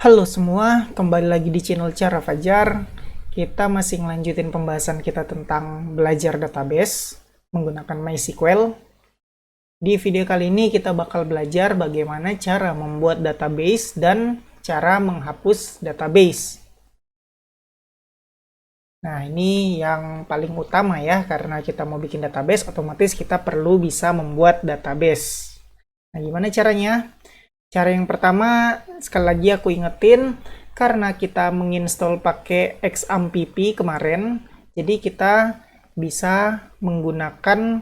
Halo semua, kembali lagi di channel Cara Fajar. Kita masih ngelanjutin pembahasan kita tentang belajar database menggunakan MySQL. Di video kali ini kita bakal belajar bagaimana cara membuat database dan cara menghapus database. Nah, ini yang paling utama ya, karena kita mau bikin database, otomatis kita perlu bisa membuat database. Nah, gimana caranya? Cara yang pertama, sekali lagi aku ingetin, karena kita menginstall pakai XAMPP kemarin, jadi kita bisa menggunakan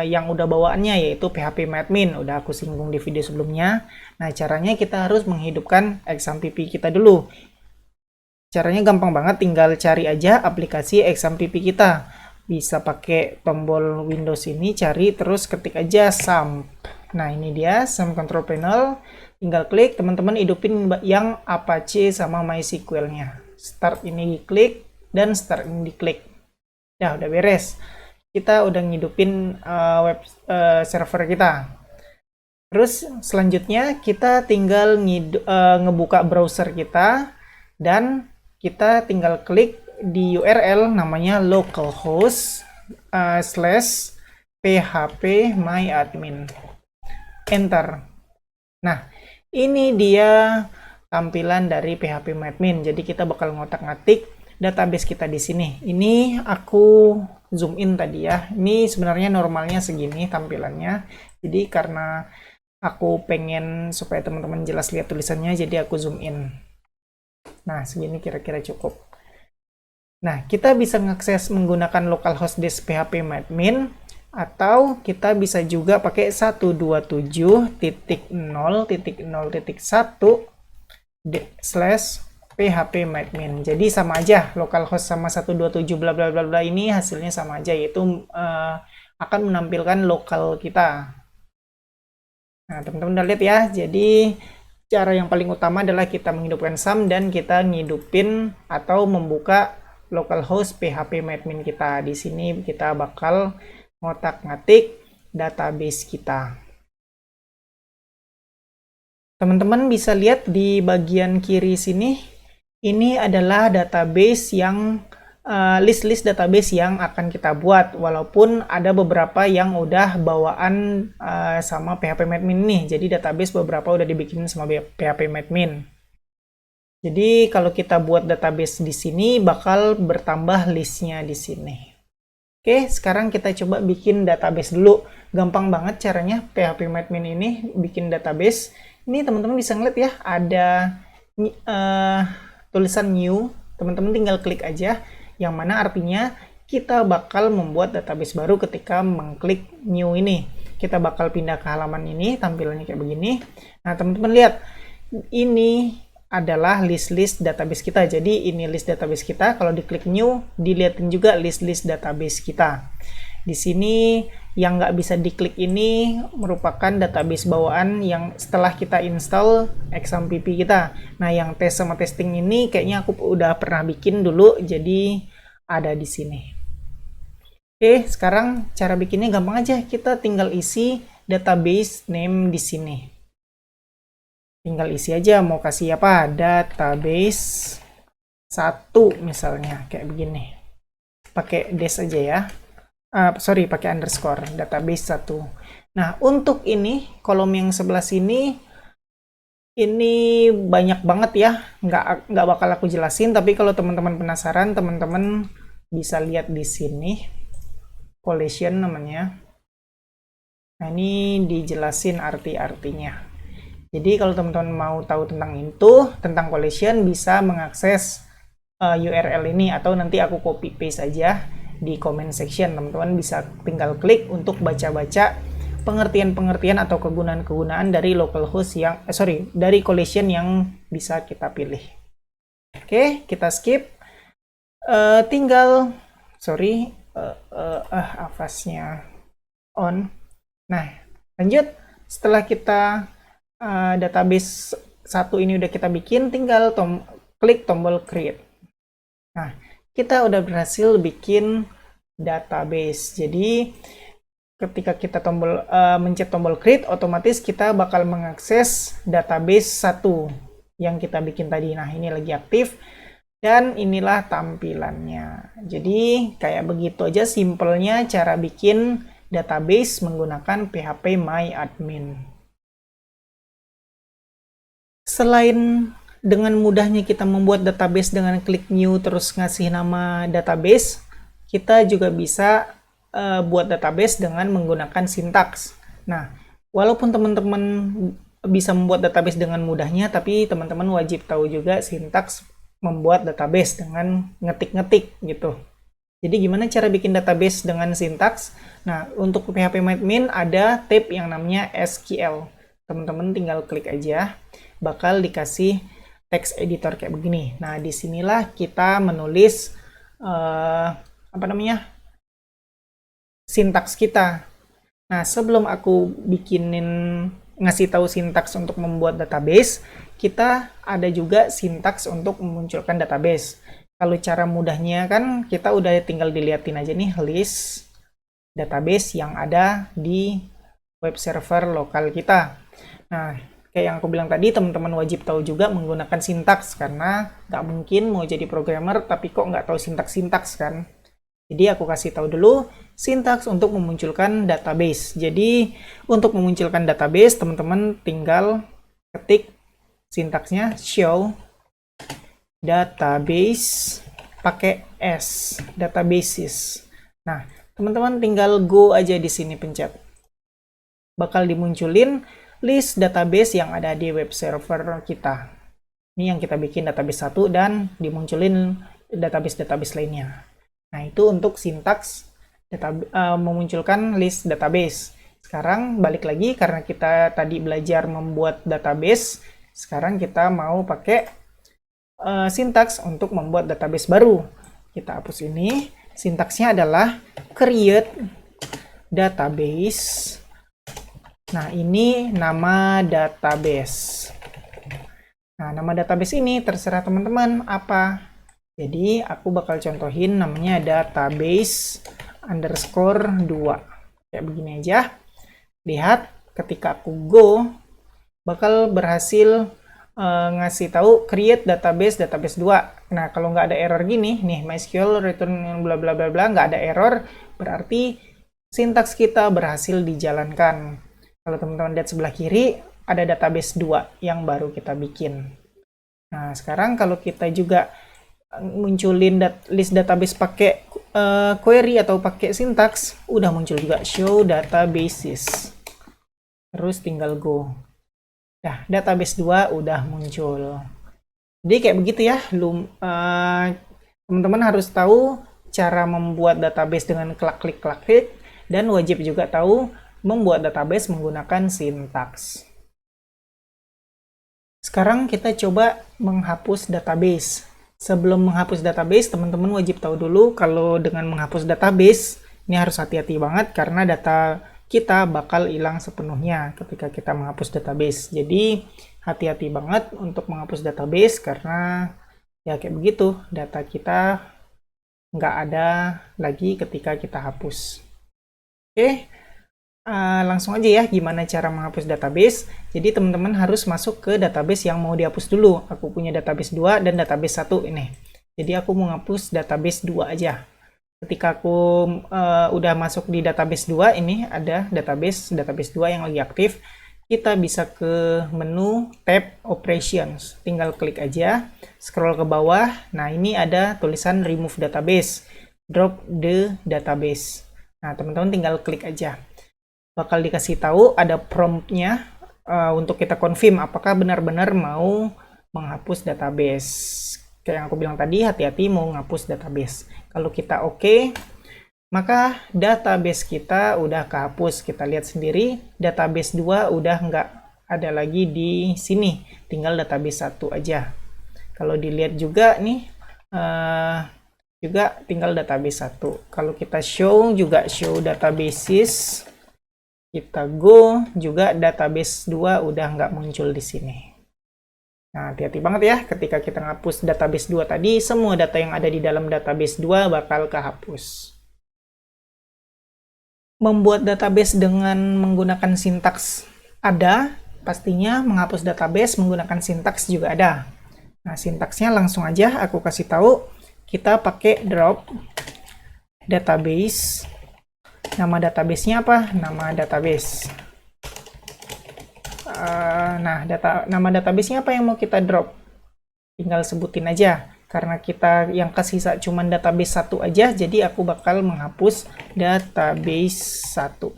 yang udah bawaannya, yaitu phpMadmin. Udah aku singgung di video sebelumnya. Nah, caranya kita harus menghidupkan XAMPP kita dulu. Caranya gampang banget, tinggal cari aja aplikasi XAMPP kita. Bisa pakai tombol Windows ini, cari, terus ketik aja SAMP. Nah, ini dia SAMP Control Panel. Tinggal klik, teman-teman hidupin yang Apache sama MySQL-nya. Start ini diklik, dan Start ini diklik. Udah beres. Kita udah ngidupin web server kita. Terus selanjutnya kita tinggal ngebuka browser kita, dan kita tinggal klik di URL namanya localhost /phpMyAdmin. Enter. Nah, ini dia tampilan dari phpMadmin. Jadi kita bakal ngotak-ngatik database kita di sini. Ini aku zoom in tadi ya. Ini sebenarnya normalnya segini tampilannya. Jadi karena aku pengen supaya teman-teman jelas lihat tulisannya, jadi aku zoom in. Nah, segini kira-kira cukup. Nah, kita bisa mengakses menggunakan localhost disk phpMadmin, atau kita bisa juga pakai 127.0.1/phpMadmin. Jadi sama aja, localhost sama 127 bla bla bla bla ini hasilnya sama aja, yaitu akan menampilkan lokal kita. Nah, teman-teman udah lihat ya. Jadi cara yang paling utama adalah kita menghidupkan SAM dan kita ngidupin atau membuka localhost phpMadmin kita. Di sini kita bakal ngotak-ngatik database kita. Teman-teman bisa lihat di bagian kiri sini, ini adalah database yang list-list database yang akan kita buat, walaupun ada beberapa yang udah bawaan sama phpMadmin nih. Jadi database beberapa udah dibikin sama phpMadmin. Jadi kalau kita buat database di sini bakal bertambah listnya di sini. Oke, sekarang kita coba bikin database dulu. Gampang banget caranya phpMadmin ini bikin database. Ini teman-teman bisa ngeliat ya, ada tulisan new. Teman-teman tinggal klik aja, yang mana artinya kita bakal membuat database baru ketika mengklik new ini. Kita bakal pindah ke halaman ini, tampilannya kayak begini. Nah, teman-teman lihat, ini adalah list-list database kita. Jadi ini list database kita. Kalau diklik new, dilihatin juga list-list database kita. Di sini yang nggak bisa diklik ini merupakan database bawaan yang setelah kita install XAMPP kita. Nah, yang tes sama testing ini kayaknya aku udah pernah bikin dulu, jadi ada di sini. Oke, sekarang cara bikinnya gampang aja. Kita tinggal isi database name di sini. Tinggal isi aja mau kasih apa, database 1 misalnya, kayak begini. Pakai dash aja ya. Sorry, pakai underscore, database 1. Nah, untuk ini, kolom yang sebelah sini, ini banyak banget ya. Nggak bakal aku jelasin, tapi kalau teman-teman penasaran, teman-teman bisa lihat di sini. Collection namanya. Nah, ini dijelasin arti-artinya. Jadi kalau teman-teman mau tahu tentang itu, tentang collection, bisa mengakses URL ini, atau nanti aku copy paste aja di comment section. Teman-teman bisa tinggal klik untuk baca-baca pengertian-pengertian atau kegunaan-kegunaan dari localhost yang dari collection yang bisa kita pilih. Oke, kita skip. Tinggal avasnya on. Nah, lanjut. Setelah kita database 1 ini udah kita bikin, tinggal klik tombol create. Nah, kita udah berhasil bikin database. Jadi ketika kita mencet tombol create, otomatis kita bakal mengakses database 1. yang kita bikin tadi. Nah, ini lagi aktif. Dan inilah tampilannya. Jadi kayak begitu aja simpelnya cara bikin database menggunakan PHP MyAdmin. Selain dengan mudahnya kita membuat database dengan klik new terus ngasih nama database, kita juga bisa buat database dengan menggunakan sintaks. Nah, walaupun teman-teman bisa membuat database dengan mudahnya, tapi teman-teman wajib tahu juga sintaks membuat database dengan ngetik-ngetik gitu. Jadi gimana cara bikin database dengan sintaks? Nah, untuk PHP MyAdmin ada tab yang namanya SQL. Teman-teman tinggal klik aja, bakal dikasih text editor kayak begini. Nah, disinilah kita menulis sintaks kita. Nah, sebelum aku ngasih tahu sintaks untuk membuat database, kita ada juga sintaks untuk memunculkan database. Kalau cara mudahnya kan kita udah tinggal diliatin aja nih list database yang ada di web server lokal kita. Nah, kayak yang aku bilang tadi, teman-teman wajib tahu juga menggunakan sintaks, karena nggak mungkin mau jadi programmer tapi kok nggak tahu sintaks-sintaks kan. Jadi aku kasih tahu dulu sintaks untuk memunculkan database. Jadi untuk memunculkan database, teman-teman tinggal ketik sintaksnya show database pakai S, databases. Nah, teman-teman tinggal go aja di sini pencet. Bakal dimunculin list database yang ada di web server kita. Ini yang kita bikin database 1 dan dimunculin database-database lainnya. Nah, itu untuk sintaks memunculkan list database. Sekarang balik lagi karena kita tadi belajar membuat database, sekarang kita mau pakai sintaks untuk membuat database baru. Kita hapus ini. Sintaksnya adalah create database. Nah, ini nama database. Nah, nama database ini terserah teman-teman apa. Jadi, aku bakal contohin namanya database _2. Kayak begini aja. Lihat, ketika aku go, bakal berhasil ngasih tahu create database 2. Nah, kalau nggak ada error gini, nih MySQL return bla bla bla bla, nggak ada error, berarti sintaks kita berhasil dijalankan. Kalau teman-teman lihat sebelah kiri, ada database 2 yang baru kita bikin. Nah, sekarang kalau kita juga munculin list database pakai query atau pakai sintaks, udah muncul juga show databases. Terus tinggal go. Nah, database 2 udah muncul. Jadi kayak begitu ya, teman-teman harus tahu cara membuat database dengan klik dan wajib juga tahu membuat database menggunakan sintaks. Sekarang kita coba menghapus database. Sebelum menghapus database, teman-teman wajib tahu dulu kalau dengan menghapus database, ini harus hati-hati banget karena data kita bakal hilang sepenuhnya ketika kita menghapus database. Jadi hati-hati banget untuk menghapus database karena ya kayak begitu, data kita nggak ada lagi ketika kita hapus. Oke, langsung aja ya gimana cara menghapus database. Jadi teman-teman harus masuk ke database yang mau dihapus dulu. Aku punya database 2 dan database 1 ini. Jadi aku mau ngapus database 2 aja. Ketika aku udah masuk di database 2, ini ada database 2 yang lagi aktif. Kita bisa ke menu tab operations. Tinggal klik aja, scroll ke bawah. Nah, ini ada tulisan remove database, drop the database. Nah, teman-teman tinggal klik aja. Bakal dikasih tahu ada promptnya untuk kita confirm apakah benar-benar mau menghapus database. Kayak yang aku bilang tadi, hati-hati mau menghapus database. Kalau kita oke, maka database kita udah kehapus. Kita lihat sendiri, database 2 udah nggak ada lagi di sini. Tinggal database 1 aja. Kalau dilihat juga nih, juga tinggal database 1. Kalau kita show, juga show databases. Kita go, juga database 2 udah nggak muncul di sini. Nah, hati-hati banget ya, ketika kita ngapus database 2 tadi, semua data yang ada di dalam database 2 bakal kehapus. Membuat database dengan menggunakan sintaks ada, pastinya menghapus database menggunakan sintaks juga ada. Nah, sintaksnya langsung aja aku kasih tahu. Kita pakai drop database. Nama databasenya apa? Nama database. Nama databasenya apa yang mau kita drop? Tinggal sebutin aja. Karena kita yang kesisa cuma database 1 aja, jadi aku bakal menghapus database 1.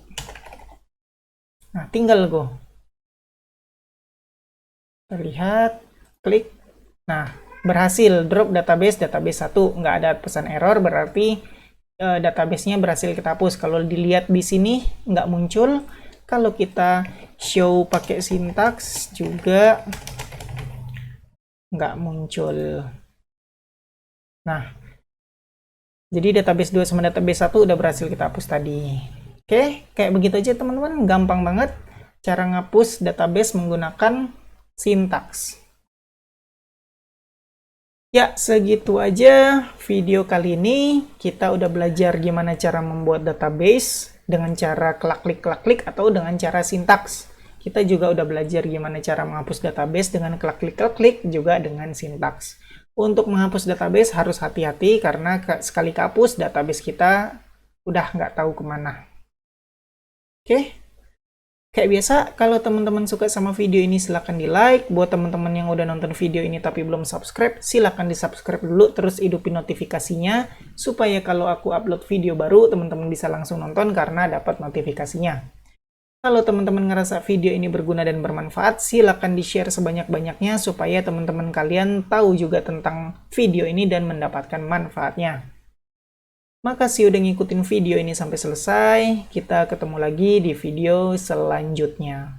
Nah, tinggal go. Terlihat, klik. Nah, berhasil drop database 1. Nggak ada pesan error, berarti database-nya berhasil kita hapus. Kalau dilihat di sini, nggak muncul. Kalau kita show pakai sintaks juga nggak muncul. Nah, jadi database 2 sama database 1 udah berhasil kita hapus tadi. Oke, kayak begitu aja teman-teman. Gampang banget cara ngapus database menggunakan sintaks. Ya, segitu aja video kali ini. Kita udah belajar gimana cara membuat database dengan cara klik atau dengan cara sintaks. Kita juga udah belajar gimana cara menghapus database dengan klik juga dengan sintaks. Untuk menghapus database harus hati-hati karena sekali kehapus database kita udah nggak tahu kemana. Oke? Kayak biasa, kalau teman-teman suka sama video ini silahkan di like. Buat teman-teman yang udah nonton video ini tapi belum subscribe, silahkan di subscribe dulu, terus hidupin notifikasinya, supaya kalau aku upload video baru, teman-teman bisa langsung nonton karena dapat notifikasinya. Kalau teman-teman ngerasa video ini berguna dan bermanfaat, silakan di-share sebanyak-banyaknya supaya teman-teman kalian tahu juga tentang video ini dan mendapatkan manfaatnya. Makasih udah ngikutin video ini sampai selesai. Kita ketemu lagi di video selanjutnya.